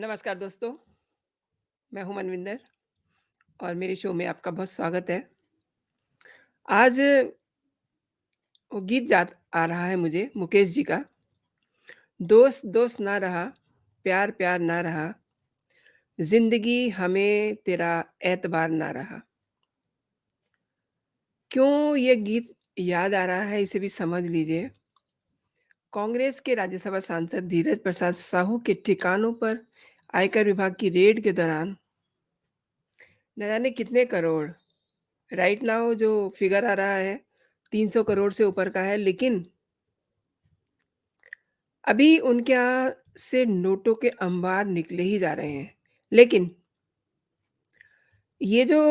नमस्कार दोस्तों, मैं हूँ मनविंदर और मेरे शो में आपका बहुत स्वागत है। आज वो गीत याद आ रहा है मुझे मुकेश जी का, दोस्त दोस्त ना रहा, प्यार प्यार ना रहा, ज़िंदगी हमें तेरा एतबार ना रहा। क्यों ये गीत याद आ रहा है इसे भी समझ लीजिए। कांग्रेस के राज्यसभा सांसद धीरज प्रसाद साहू के ठिकानों पर आयकर विभाग की रेड के दौरान न जाने कितने करोड़ राइट नाउ जो फिगर आ रहा है 300 करोड़ से ऊपर का है, लेकिन अभी उनके यहाँ से नोटों के अंबार निकले ही जा रहे हैं। लेकिन ये जो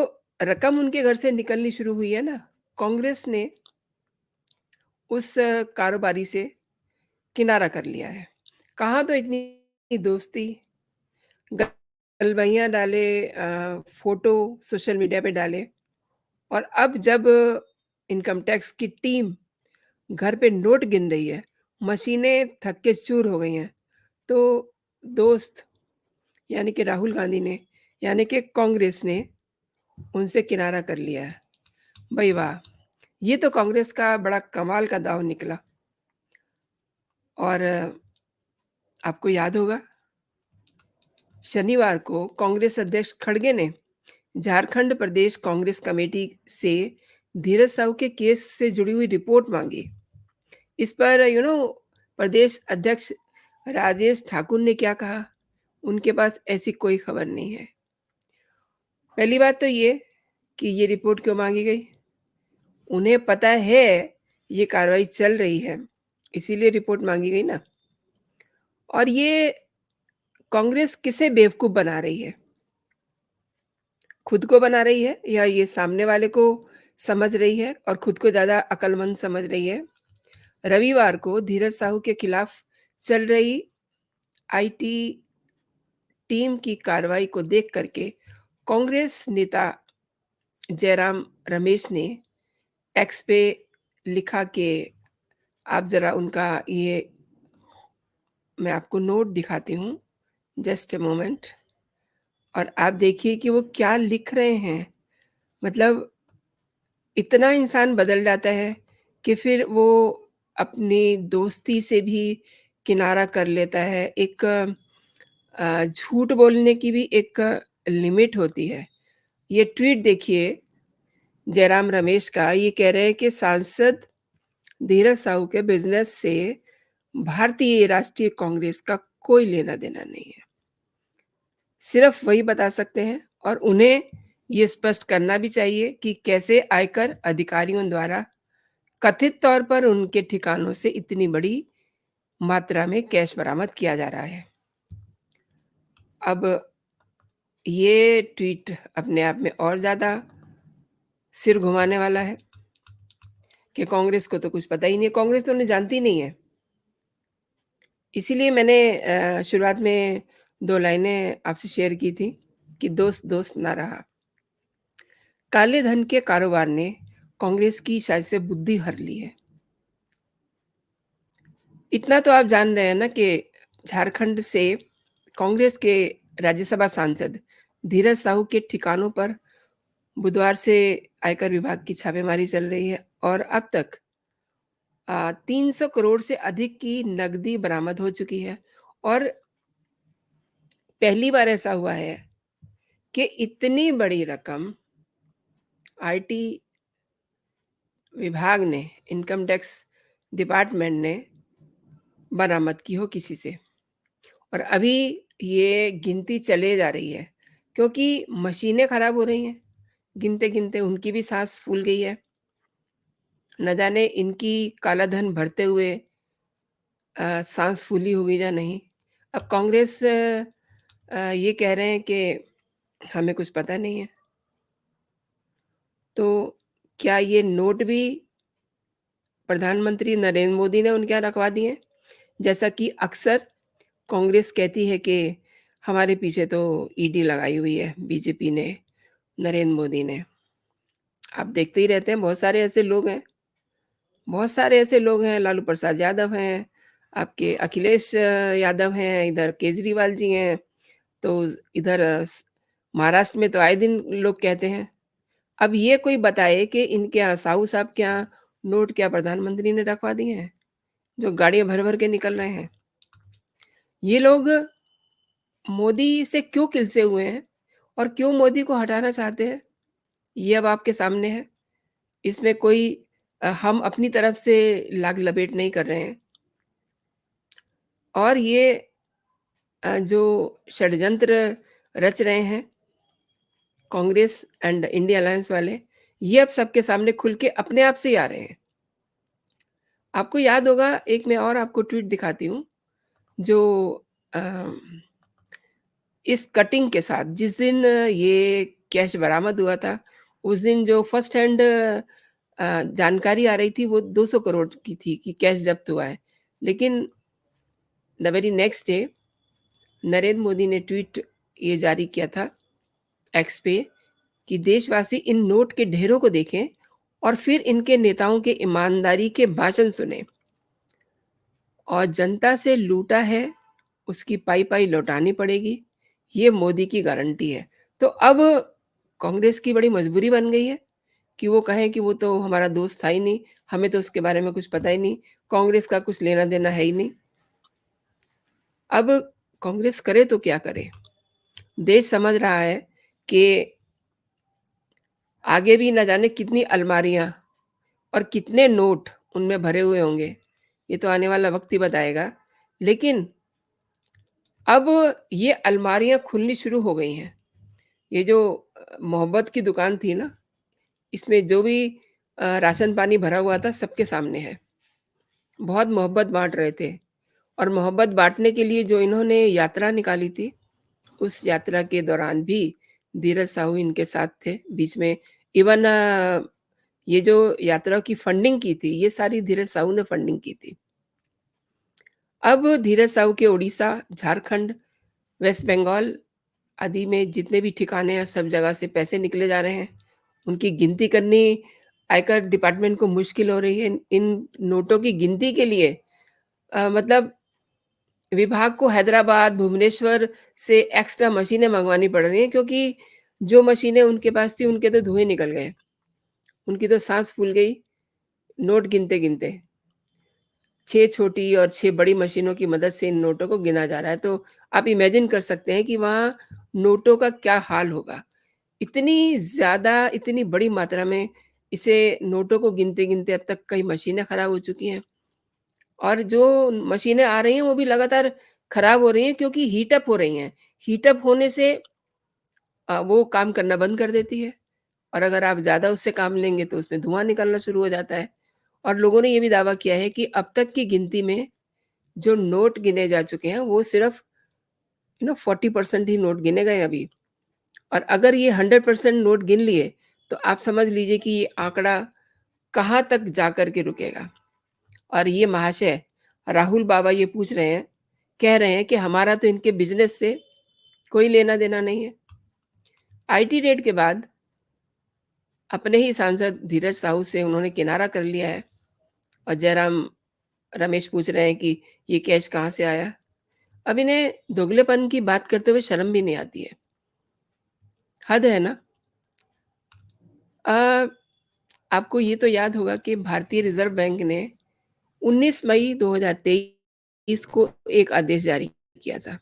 रकम उनके घर से निकलनी शुरू हुई है ना, कांग्रेस ने उस कारोबारी से किनारा कर लिया है। कहाँ तो इतनी दोस्ती, गलबैयाँ डाले, फ़ोटो सोशल मीडिया पे डाले और अब जब इनकम टैक्स की टीम घर पे नोट गिन रही है, मशीनें थक के चूर हो गई हैं, तो दोस्त यानी कि राहुल गांधी ने यानी कि कांग्रेस ने उनसे किनारा कर लिया है। भई वाह! ये तो कांग्रेस का बड़ा कमाल का दाँव निकला। और आपको याद होगा शनिवार को कांग्रेस अध्यक्ष खड़गे ने झारखंड प्रदेश कांग्रेस कमेटी से धीरज साहू के केस से जुड़ी हुई रिपोर्ट माँगी। इस पर प्रदेश अध्यक्ष राजेश ठाकुर ने क्या कहा? उनके पास ऐसी कोई खबर नहीं है। पहली बात तो ये कि ये रिपोर्ट क्यों माँगी गई? उन्हें पता है ये कार्रवाई चल रही है, इसीलिए रिपोर्ट माँगी गई ना। और ये कांग्रेस किसे बेवकूफ़ बना रही है? खुद को बना रही है या ये सामने वाले को समझ रही है और खुद को ज़्यादा अक्लमंद समझ रही है? रविवार को धीरज साहू के खिलाफ चल रही आईटी टीम की कार्रवाई को देख कर के कांग्रेस नेता जयराम रमेश ने एक्स पे लिखा कि आप ज़रा उनका ये मैं आपको नोट दिखाती हूँ, जस्ट अ मोमेंट। और आप देखिए कि वो क्या लिख रहे हैं। मतलब इतना इंसान बदल जाता है कि फिर वो अपनी दोस्ती से भी किनारा कर लेता है। एक झूठ बोलने की भी एक लिमिट होती है। ये ट्वीट देखिए जयराम रमेश का, ये कह रहे हैं कि सांसद धीरज साहू के बिज़नेस से भारतीय राष्ट्रीय कांग्रेस का कोई लेना-देना नहीं है। सिर्फ़ वही बता सकते हैं और उन्हें ये स्पष्ट करना भी चाहिए कि कैसे आयकर अधिकारियों द्वारा कथित तौर पर उनके ठिकानों से इतनी बड़ी मात्रा में कैश बरामद किया जा रहा है। अब ये ट्वीट अपने आप में और ज़्यादा सिर घुमाने वाला है कि कांग्रेस को तो कुछ पता ही नहीं है, कांग्रेस तो उन्हें जानती नहीं है। इसीलिए मैंने शुरुआत में 2 लाइनें आपसे शेयर की थी कि दोस्त दोस्त ना रहा। काले धन के कारोबार ने कांग्रेस की शायद से बुद्धि हर ली है। इतना तो आप जान रहे हैं ना कि झारखंड से कांग्रेस के राज्यसभा सांसद धीरज साहू के ठिकानों पर बुधवार से आयकर विभाग की छापेमारी चल रही है और अब तक 300 करोड़ से अधिक की नकदी बरामद हो चुकी है। और पहली बार ऐसा हुआ है कि इतनी बड़ी रकम आईटी विभाग ने, इनकम टैक्स डिपार्टमेंट ने बरामद की हो किसी से। और अभी ये गिनती चले जा रही है क्योंकि मशीनें खराब हो रही हैं। गिनते-गिनते उनकी भी साँस फूल गई है। न जाने इनकी काला धन भरते हुए साँस फूली होगी या नहीं। अब कांग्रेस ये कह रहे हैं कि हमें कुछ पता नहीं है। तो क्या ये नोट भी प्रधानमंत्री नरेंद्र मोदी ने उनके यहाँ रखवा दिए हैं? जैसा कि अक्सर कांग्रेस कहती है कि हमारे पीछे तो ईडी लगाई हुई है बीजेपी ने, नरेंद्र मोदी ने। आप देखते ही रहते हैं, बहुत सारे ऐसे लोग हैं, बहुत सारे ऐसे लोग हैं, लालू प्रसाद यादव हैं, आपके अखिलेश यादव हैं, इधर केजरीवाल जी हैं, तो इधर महाराष्ट्र में तो आए दिन लोग कहते हैं। अब ये कोई बताए कि इनके यहाँ साहू साहब के यहाँ नोट क्या प्रधानमंत्री ने रखवा दिए हैं, जो गाड़ियाँ भर-भर के निकल रहे हैं। ये लोग मोदी से क्यों किलसे हुए हैं और क्यों मोदी को हटाना चाहते हैं, ये अब आपके सामने है। इसमें कोई हम अपनी तरफ से लाग लपेट नहीं कर रहे हैं और ये जो षड्यंत्र रच रहे हैं कांग्रेस एंड इंडिया अलायंस वाले, ये अब सबके सामने खुल के अपने आप से ही आ रहे हैं। आपको याद होगा, एक मैं और आपको ट्वीट दिखाती हूँ, जो अ, इस कटिंग के साथ जिस दिन ये कैश बरामद हुआ था, उस दिन जो फर्स्ट हैंड जानकारी आ रही थी वो 200 करोड़ की थी कि कैश ज़ब्त हुआ है। लेकिन the very next day Narendra Modi ने ट्वीट ये जारी किया था एक्स पे कि देशवासी इन नोट के ढेरों को देखें और फिर इनके नेताओं के ईमानदारी के भाषण सुनें और जनता से लूटा है, उसकी पाई-पाई लौटानी पड़ेगी, ये मोदी की गारंटी है। तो अब कांग्रेस की बड़ी मजबूरी बन गई है कि वो कहें कि वो तो हमारा दोस्त था ही नहीं, हमें तो उसके बारे में कुछ पता ही नहीं, कांग्रेस का कुछ लेना-देना है ही नहीं। अब कांग्रेस करे तो क्या करे? देश समझ रहा है कि आगे भी ना जाने कितनी अलमारियाँ और कितने नोट उनमें भरे हुए होंगे, ये तो आने वाला वक़्त ही बताएगा। लेकिन अब ये अलमारियाँ खुलनी शुरू हो गई हैं। ये जो मोहब्बत की दुकान थी ना, इसमें जो भी राशन पानी भरा हुआ था सबके सामने है। बहुत मोहब्बत बाँट रहे थे और मोहब्बत बाँटने के लिए जो इन्होंने यात्रा निकाली थी, उस यात्रा के दौरान भी धीरज साहू इनके साथ थे। बीच में इवन ये जो यात्रा की फंडिंग की थी, ये सारी धीरज साहू ने फंडिंग की थी। अब धीरज साहू के उड़ीसा, झारखंड, वेस्ट बंगाल आदि में जितने भी ठिकाने हैं, सब जगह से पैसे निकले जा रहे हैं। उनकी गिनती करनी आयकर डिपार्टमेंट को मुश्किल हो रही है। इन नोटों की गिनती के लिए मतलब विभाग को हैदराबाद, भुवनेश्वर से एक्स्ट्रा मशीनें मँगवानी पड़ रही हैं क्योंकि जो मशीनें उनके पास थी, उनके तो धुएँ निकल गए। उनकी तो साँस फूल गई, नोट गिनते-गिनते। 6 छोटी और 6 बड़ी मशीनों की मदद से इन नोटों को गिना जा रहा है। तो आप इमेजिन कर सकते हैं कि वहाँ नोटों का क्या हाल होगा। इतनी ज़्यादा, इतनी बड़ी मात्रा में इसे नोटों को गिनते-गिनते अब तक कई मशीनें खराब हो चुकी हैं और जो मशीनें आ रही हैं, वो भी लगातार खराब हो रही हैं क्योंकि हीट अप हो रही हैं। हीट अप होने से वो काम करना बंद कर देती है और अगर आप ज़्यादा उससे काम लेंगे तो उसमें धुआँ निकलना शुरू हो जाता है और लोगों ने ये भी दावा किया है कि अब तक की गिनती में जो नोट गिने जा चुके हैं, वो सिर्फ़ 40% ही नोट गिने गए अभी और अगर ये 100% नोट गिन लिए, तो आप समझ लीजिए कि ये आंकड़ा कहाँ तक जा कर के रुकेगा और ये महाशय राहुल बाबा ये पूछ रहे हैं, कह रहे हैं कि हमारा तो इनके बिज़नेस से कोई लेना-देना नहीं है। आईटी रेड के बाद अपने ही सांसद धीरज साहू से उन्होंने किनारा कर लिया है और जयराम रमेश पूछ रहे हैं कि ये कैश कहाँ से आया? अब इन्हें दोगलेपन की बात करते हुए शर्म भी नहीं आती है। हद है ना? अ, आपको ये तो याद होगा कि भारतीय रिज़र्व बैंक ने 19 मई 2023 को एक आदेश जारी किया था।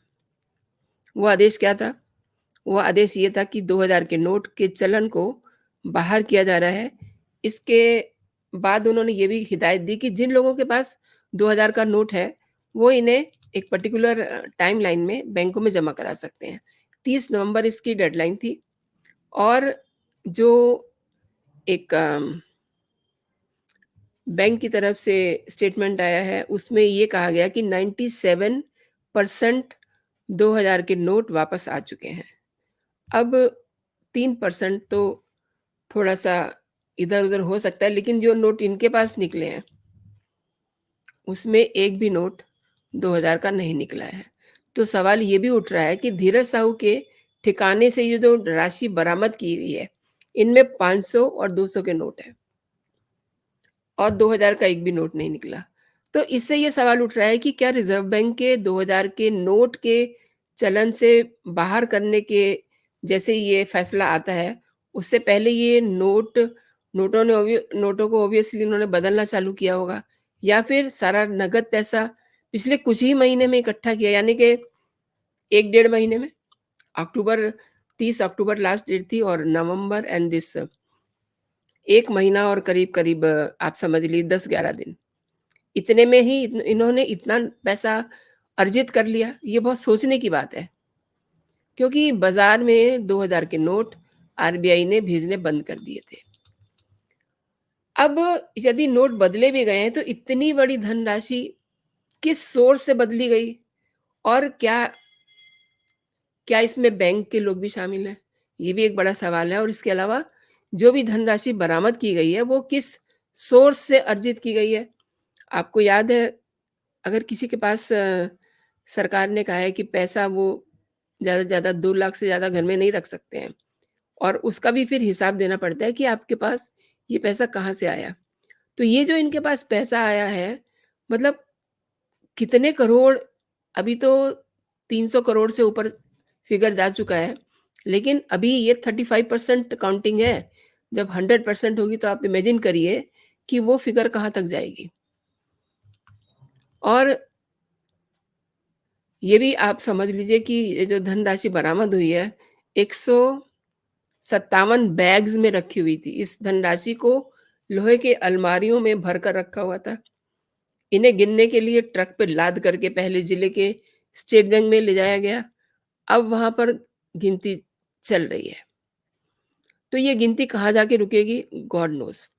वो आदेश क्या था? वो आदेश ये था कि 2000 के नोट के चलन को बाहर किया जा रहा है। इसके बाद उन्होंने ये भी हिदायत दी कि जिन लोगों के पास 2000 का नोट है, वो इन्हें एक पर्टिकुलर टाइमलाइन में बैंकों में जमा करा सकते हैं। 30 नवंबर इसकी डेडलाइन थी और जो एक बैंक की तरफ से स्टेटमेंट आया है, उसमें ये कहा गया कि 97% 2000 के नोट वापस आ चुके हैं। अब 3% तो थोड़ा-सा इधर-उधर हो सकता है, लेकिन जो नोट इनके पास निकले हैं, उसमें एक भी नोट 2000 का नहीं निकला है। तो सवाल ये भी उठ रहा है कि धीरज साहू के ठिकाने से ये जो राशि बरामद की गई है, इनमें 500 और 200 के नोट हैं और 2000 का एक भी नोट नहीं निकला। तो इससे ये सवाल उठ रहा है कि क्या रिज़र्व बैंक के 2000 के नोट के चलन से बाहर करने के जैसे ही ये फैसला आता है, उससे पहले ये नोटों को ऑब्वियसली उन्होंने बदलना चालू किया होगा या फिर सारा नकद पैसा पिछले कुछ ही महीने में इकट्ठा किया, यानी कि 1 डेढ़ महीने में। अक्टूबर 30 अक्टूबर लास्ट डेट थी और नवंबर एंड दिस 1 महीना और करीब-करीब आप समझ लीजिए 10-11 दिन। इतने में ही इन्होंने इतना पैसा अर्जित कर लिया, ये बहुत सोचने की बात है। क्योंकि बाज़ार में 2000 के नोट आरबीआई ने भेजने बंद कर दिए थे। अब यदि नोट बदले भी गए हैं, तो इतनी बड़ी धनराशि किस सोर्स से बदली गई और क्या क्या इसमें बैंक के लोग भी शामिल हैं? ये भी एक बड़ा सवाल है और इसके अलावा जो भी धनराशि बरामद की गई है, वो किस सोर्स से अर्जित की गई है? आपको याद है, अगर किसी के पास सरकार ने कहा है कि पैसा वो ज़्यादा से ज़्यादा 2 लाख से ज़्यादा घर में नहीं रख सकते हैं और उसका भी फिर हिसाब देना पड़ता है कि आपके पास ये पैसा कहाँ से आया। तो ये जो इनके पास पैसा आया है, मतलब कितने करोड़, अभी तो 300 करोड़ से ऊपर फिगर जा चुका है, लेकिन अभी ये 35% काउंटिंग है। जब 100% होगी तो आप इमेजिन करिए कि वो फिगर कहाँ तक जाएगी। और ये भी आप समझ लीजिए कि ये जो धनराशि बरामद हुई है, 157 बैग्स में रखी हुई थी। इस धनराशि को लोहे के अलमारियों में भरकर रखा हुआ था। इन्हें गिनने के लिए ट्रक पे लाद करके पहले जिले के स्टेट बैंक में ले जाया गया। अब वहाँ पर गिनती चल रही है। तो ये गिनती कहाँ जाके रुकेगी, गॉड नोज़।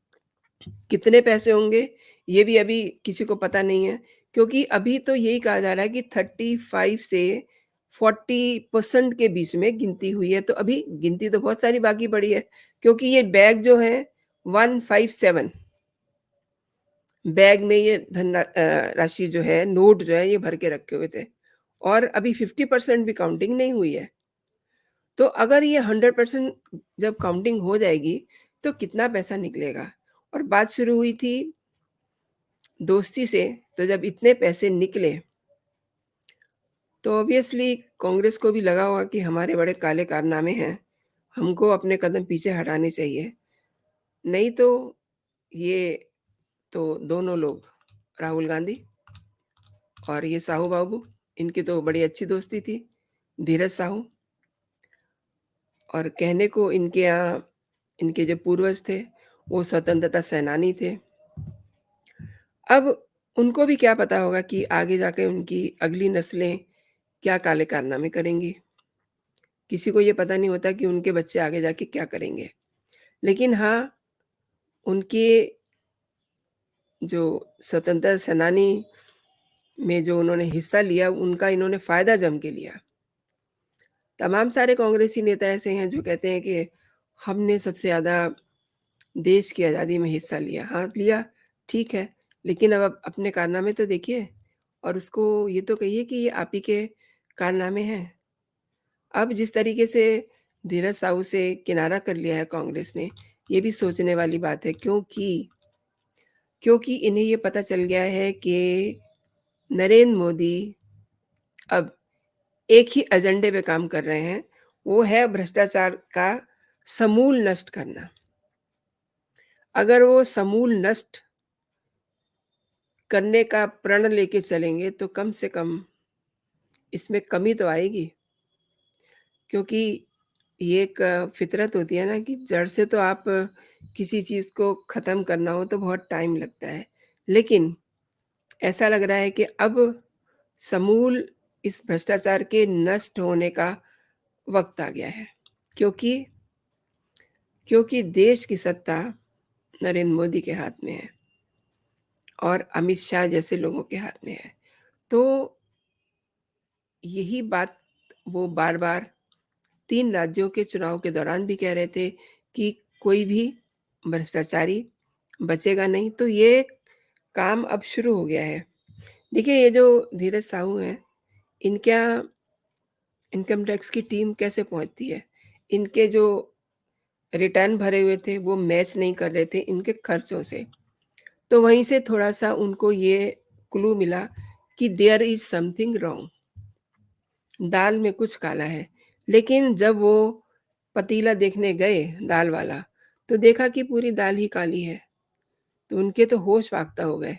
कितने पैसे होंगे, ये भी अभी किसी को पता नहीं है, क्योंकि अभी तो यही कहा जा रहा है कि 35 से 40% के बीच में गिनती हुई है, तो अभी गिनती तो बहुत सारी बाकी पड़ी है, क्योंकि ये बैग जो है 157 बैग में ये राशि जो है, नोट जो है, ये भर के रखे हुए थे और अभी 50% भी काउंटिंग नहीं हुई है। तो अगर ये 100% जब काउंटिंग हो जाएगी, तो कितना पैसा निकलेगा? और बात शुरू हुई थी दोस्ती से, तो जब इतने पैसे निकले, तो ऑब्वियसली कांग्रेस को भी लगा होगा कि हमारे बड़े काले कारनामे हैं, हमको अपने कदम पीछे हटाने चाहिए। नहीं तो ये तो दोनों लोग, राहुल गांधी और ये साहू बाबू, इनकी तो बड़ी अच्छी दोस्ती थी, धीरज साहू। और कहने को इनके यहाँ इनके जो पूर्वज थे, वो स्वतंत्रता सेनानी थे। अब उनको भी क्या पता होगा कि आगे जाके उनकी अगली नस्लें क्या काले कारनामे करेंगी। किसी को ये पता नहीं होता कि उनके बच्चे आगे जाके क्या करेंगे। लेकिन हाँ, उनके जो स्वतंत्रता सेनानी में जो उन्होंने हिस्सा लिया, उनका इन्होंने फ़ायदा जम के लिया। तमाम सारे कांग्रेसी नेता ऐसे हैं जो कहते हैं कि हमने सबसे ज़्यादा देश की आज़ादी में हिस्सा लिया। हाँ, लिया, ठीक है, लेकिन अब आप अपने कारनामे तो देखिए और उसको ये तो कहिए कि ये आप ही के कारनामे हैं। अब जिस तरीके से धीरज साहू से किनारा कर लिया है कांग्रेस ने, ये भी सोचने वाली बात है, क्योंकि इन्हें ये पता चल गया है कि नरेंद्र मोदी अब एक ही एजेंडे पे काम कर रहे हैं, वो है भ्रष्टाचार का समूल नष्ट करना। अगर वो समूल नष्ट करने का प्रण लेके चलेंगे, तो कम से कम इसमें कमी तो आएगी। क्योंकि ये एक फ़ितरत होती है ना कि जड़ से तो आप किसी चीज़ को ख़त्म करना हो तो बहुत टाइम लगता है। लेकिन ऐसा लग रहा है कि अब समूल इस भ्रष्टाचार के नष्ट होने का वक़्त आ गया है। क्योंकि क्योंकि देश की सत्ता नरेंद्र मोदी के हाथ में है और अमित शाह जैसे लोगों के हाथ में है। तो यही बात वो बार-बार 3 राज्यों के चुनाव के दौरान भी कह रहे थे कि कोई भी भ्रष्टाचारी बचेगा नहीं, तो ये काम अब शुरू हो गया है। देखिए, ये जो धीरज साहू हैं, इनके यहाँ इनकम टैक्स की टीम कैसे पहुँचती है? इनके जो रिटर्न भरे हुए थे, वो मैच नहीं कर रहे थे इनके खर्चों से। तो वहीं से थोड़ा-सा उनको ये क्लू मिला कि देयर इज़ समथिंग रॉन्ग। दाल में कुछ काला है। लेकिन जब वो पतीला देखने गए दाल वाला, तो देखा कि पूरी दाल ही काली है। तो उनके तो होश फाख्ता हो गए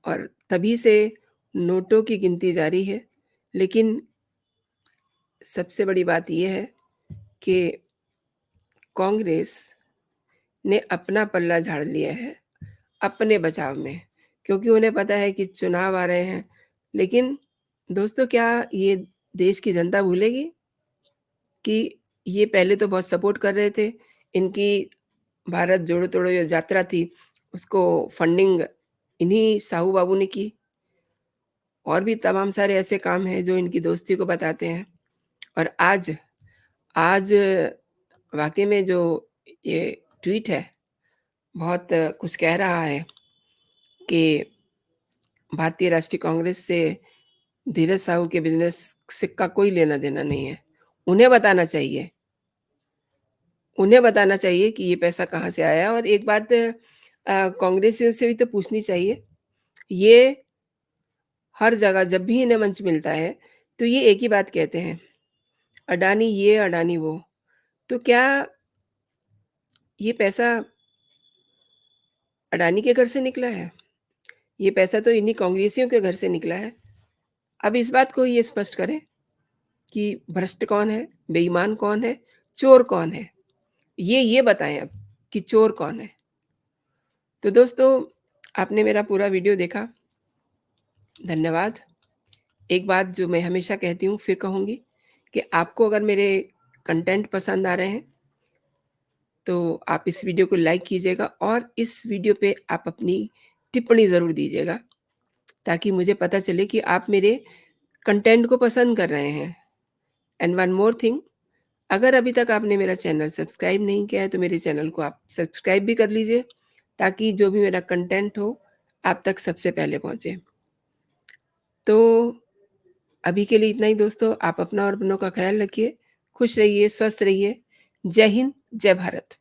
और तभी से नोटों की गिनती जारी है। लेकिन सबसे बड़ी बात ये है कि कांग्रेस ने अपना पल्ला झाड़ लिया है अपने बचाव में, क्योंकि उन्हें पता है कि चुनाव आ रहे हैं। लेकिन दोस्तों, क्या ये देश की जनता भूलेगी कि ये पहले तो बहुत सपोर्ट कर रहे थे। इनकी भारत जोड़ो तोड़ो जो यात्रा थी, उसको फंडिंग इन्हीं साहू बाबू ने की। और भी तमाम सारे ऐसे काम हैं जो इनकी दोस्ती को बताते हैं। और आज आज वाक़ई में जो ये ट्वीट है, बहुत कुछ कह रहा है कि भारतीय राष्ट्रीय कांग्रेस से धीरज साहू के बिज़नेस से का कोई लेना-देना नहीं है। उन्हें बताना चाहिए उन्हें बताना चाहिए कि ये पैसा कहाँ से आया। और एक बात कांग्रेसियों से भी तो पूछनी चाहिए। ये हर जगह जब भी इन्हें मंच मिलता है, तो ये एक ही बात कहते हैं, अडानी ये, अडानी वो। तो क्या ये पैसा अडानी के घर से निकला है? ये पैसा तो इन्हीं कांग्रेसियों के घर से निकला है। अब इस बात को ये स्पष्ट करें कि भ्रष्ट कौन है, बेईमान कौन है, चोर कौन है? ये बताएँ अब कि चोर कौन है? तो दोस्तों, आपने मेरा पूरा वीडियो देखा, धन्यवाद। एक बात जो मैं हमेशा कहती हूँ, फिर कहूँगी कि आपको अगर मेरे कंटेंट पसंद आ रहे हैं, तो आप इस वीडियो को लाइक कीजिएगा और इस वीडियो पे आप अपनी टिप्पणी ज़रूर दीजिएगा, ताकि मुझे पता चले कि आप मेरे कंटेंट को पसंद कर रहे हैं। एंड वन मोर थिंग, अगर अभी तक आपने मेरा चैनल सब्सक्राइब नहीं किया है, तो मेरे चैनल को आप सब्सक्राइब भी कर लीजिए, ताकि जो भी मेरा कंटेंट हो, आप तक सबसे पहले पहुँचे। तो अभी के लिए इतना ही दोस्तों, आप अपना और अपनों का ख़्याल रखिए, खुश रहिए, स्वस्थ रहिए। जय हिंद, जय भारत।